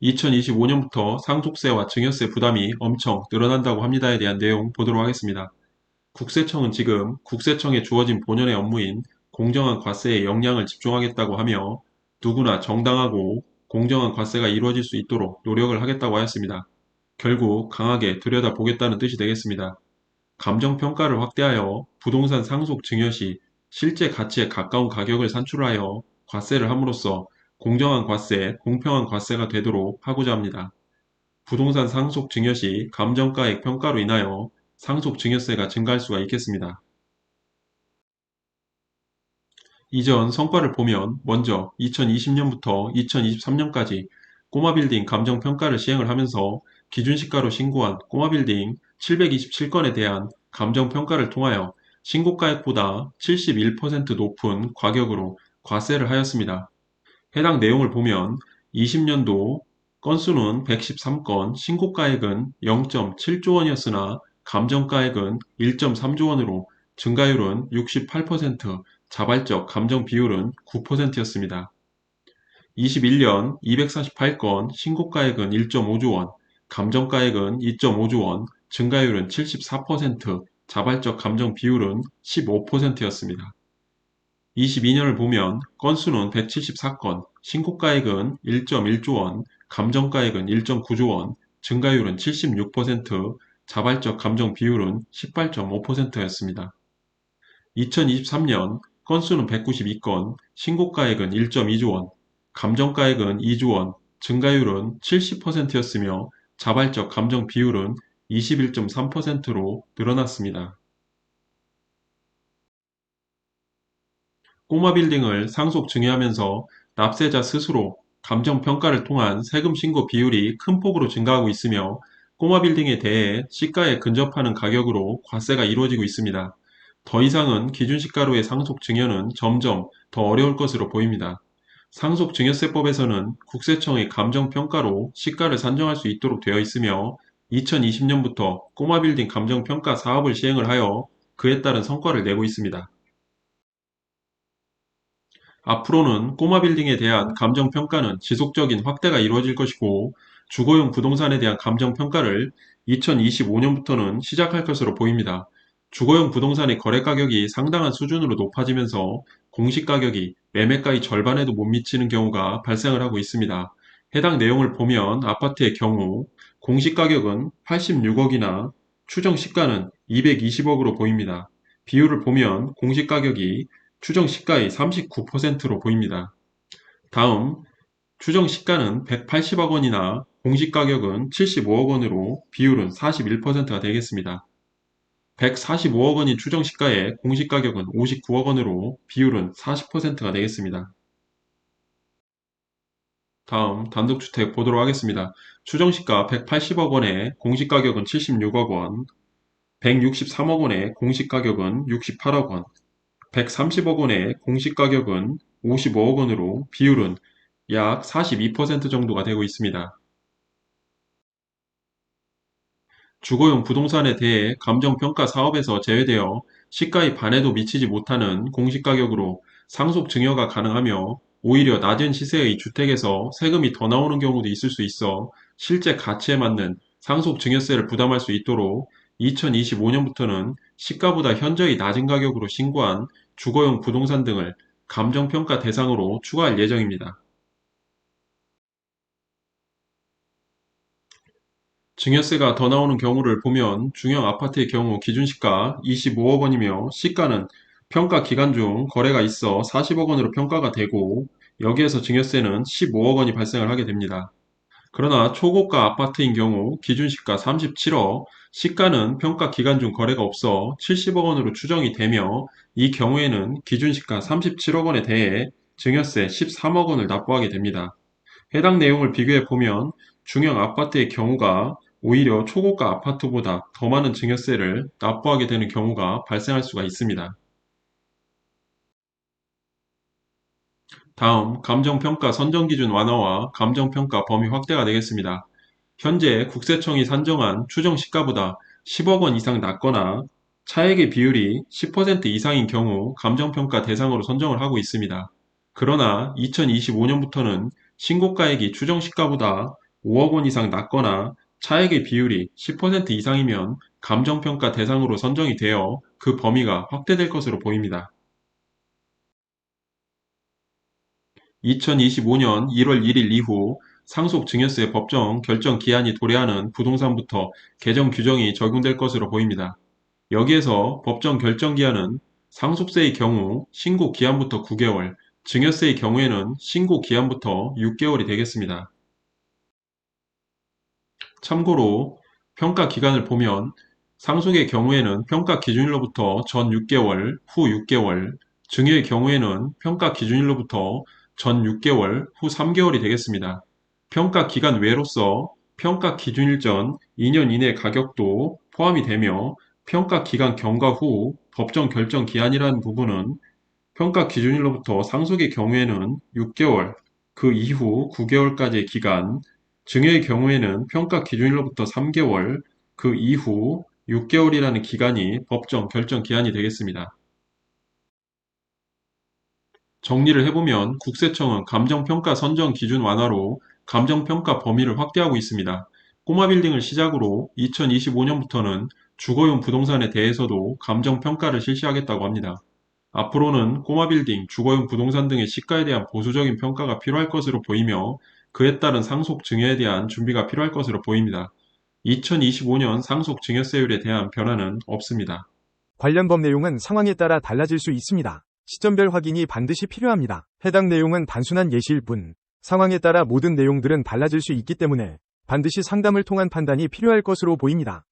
2025년부터 상속세와 증여세 부담이 엄청 늘어난다고 합니다에 대한 내용 보도록 하겠습니다. 국세청은 지금 국세청에 주어진 본연의 업무인 공정한 과세에 역량을 집중하겠다고 하며 누구나 정당하고 공정한 과세가 이루어질 수 있도록 노력을 하겠다고 하였습니다. 결국 강하게 들여다보겠다는 뜻이 되겠습니다. 감정평가를 확대하여 부동산 상속 증여 시 실제 가치에 가까운 가격을 산출하여 과세를 함으로써 공정한 과세, 공평한 과세가 되도록 하고자 합니다. 부동산 상속 증여 시 감정가액 평가로 인하여 상속 증여세가 증가할 수가 있겠습니다. 이전 성과를 보면 먼저 2020년부터 2023년까지 꼬마빌딩 감정평가를 시행을 하면서 기준시가로 신고한 꼬마빌딩 727건에 대한 감정평가를 통하여 신고가액보다 71% 높은 가격으로 과세를 하였습니다. 해당 내용을 보면 20년도 건수는 113건, 신고가액은 0.7조 원이었으나 감정가액은 1.3조 원으로 증가율은 68%, 자발적 감정 비율은 9%였습니다. 21년 248건, 신고가액은 1.5조 원, 감정가액은 2.5조 원, 증가율은 74%, 자발적 감정 비율은 15%였습니다. 22년을 보면 건수는 174건, 신고가액은 1.1조 원, 감정가액은 1.9조 원, 증가율은 76%, 자발적 감정 비율은 18.5%였습니다. 2023년 건수는 192건, 신고가액은 1.2조 원, 감정가액은 2조 원, 증가율은 70%였으며 자발적 감정 비율은 21.3%로 늘어났습니다. 꼬마 빌딩을 상속 증여하면서 납세자 스스로 감정평가를 통한 세금 신고 비율이 큰 폭으로 증가하고 있으며 꼬마 빌딩에 대해 시가에 근접하는 가격으로 과세가 이루어지고 있습니다. 더 이상은 기준시가로의 상속 증여는 점점 더 어려울 것으로 보입니다. 상속증여세법에서는 국세청의 감정평가로 시가를 산정할 수 있도록 되어 있으며 2020년부터 꼬마 빌딩 감정평가 사업을 시행을 하여 그에 따른 성과를 내고 있습니다. 앞으로는 꼬마 빌딩에 대한 감정평가는 지속적인 확대가 이루어질 것이고 주거용 부동산에 대한 감정평가를 2025년부터는 시작할 것으로 보입니다. 주거용 부동산의 거래가격이 상당한 수준으로 높아지면서 공시가격이 매매가의 절반에도 못 미치는 경우가 발생을 하고 있습니다. 해당 내용을 보면 아파트의 경우 공시가격은 86억이나 추정시가는 220억으로 보입니다. 비율을 보면 공시가격이 추정 시가의 39%로 보입니다. 다음, 추정 시가는 180억 원이나 공시 가격은 75억 원으로 비율은 41%가 되겠습니다. 145억 원인 추정 시가에 공시 가격은 59억 원으로 비율은 40%가 되겠습니다. 다음, 단독주택 보도록 하겠습니다. 추정 시가 180억 원에 공시 가격은 76억 원, 163억 원에 공시 가격은 68억 원, 130억 원의 공시 가격은 55억 원으로 비율은 약 42% 정도가 되고 있습니다. 주거용 부동산에 대해 감정평가 사업에서 제외되어 시가의 반에도 미치지 못하는 공시가격으로 상속 증여가 가능하며 오히려 낮은 시세의 주택에서 세금이 더 나오는 경우도 있을 수 있어 실제 가치에 맞는 상속 증여세를 부담할 수 있도록 2025년부터는 시가보다 현저히 낮은 가격으로 신고한 주거용 부동산 등을 감정평가 대상으로 추가할 예정입니다. 증여세가 더 나오는 경우를 보면 중형 아파트의 경우 기준시가 25억 원이며 시가는 평가 기간 중 거래가 있어 40억 원으로 평가가 되고 여기에서 증여세는 15억 원이 발생을 하게 됩니다. 그러나 초고가 아파트인 경우 기준시가 37억, 시가는 평가 기간 중 거래가 없어 70억 원으로 추정이 되며 이 경우에는 기준시가 37억 원에 대해 증여세 13억 원을 납부하게 됩니다. 해당 내용을 비교해 보면 중형 아파트의 경우가 오히려 초고가 아파트보다 더 많은 증여세를 납부하게 되는 경우가 발생할 수가 있습니다. 다음, 감정평가 선정기준 완화와 감정평가 범위 확대가 되겠습니다. 현재 국세청이 산정한 추정 시가보다 10억 원 이상 낮거나 차액의 비율이 10% 이상인 경우 감정평가 대상으로 선정을 하고 있습니다. 그러나 2025년부터는 신고가액이 추정 시가보다 5억 원 이상 낮거나 차액의 비율이 10% 이상이면 감정평가 대상으로 선정이 되어 그 범위가 확대될 것으로 보입니다. 2025년 1월 1일 이후 상속 증여세 법정 결정 기한이 도래하는 부동산부터 개정 규정이 적용될 것으로 보입니다. 여기에서 법정 결정 기한은 상속세의 경우 신고 기한부터 9개월, 증여세의 경우에는 신고 기한부터 6개월이 되겠습니다. 참고로 평가 기간을 보면 상속의 경우에는 평가 기준일로부터 전 6개월, 후 6개월, 증여의 경우에는 평가 기준일로부터 전 6개월, 후 3개월이 되겠습니다. 평가 기간 외로서 평가 기준일 전 2년 이내 가격도 포함이 되며 평가 기간 경과 후 법정 결정 기한이라는 부분은 평가 기준일로부터 상속의 경우에는 6개월, 그 이후 9개월까지의 기간, 증여의 경우에는 평가 기준일로부터 3개월, 그 이후 6개월이라는 기간이 법정 결정 기한이 되겠습니다. 정리를 해보면 국세청은 감정평가 선정 기준 완화로 감정평가 범위를 확대하고 있습니다. 꼬마빌딩을 시작으로 2025년부터는 주거용 부동산에 대해서도 감정평가를 실시하겠다고 합니다. 앞으로는 꼬마빌딩, 주거용 부동산 등의 시가에 대한 보수적인 평가가 필요할 것으로 보이며 그에 따른 상속 증여에 대한 준비가 필요할 것으로 보입니다. 2025년 상속 증여세율에 대한 변화는 없습니다. 관련 법 내용은 상황에 따라 달라질 수 있습니다. 시점별 확인이 반드시 필요합니다. 해당 내용은 단순한 예시일 뿐, 상황에 따라 모든 내용들은 달라질 수 있기 때문에 반드시 상담을 통한 판단이 필요할 것으로 보입니다.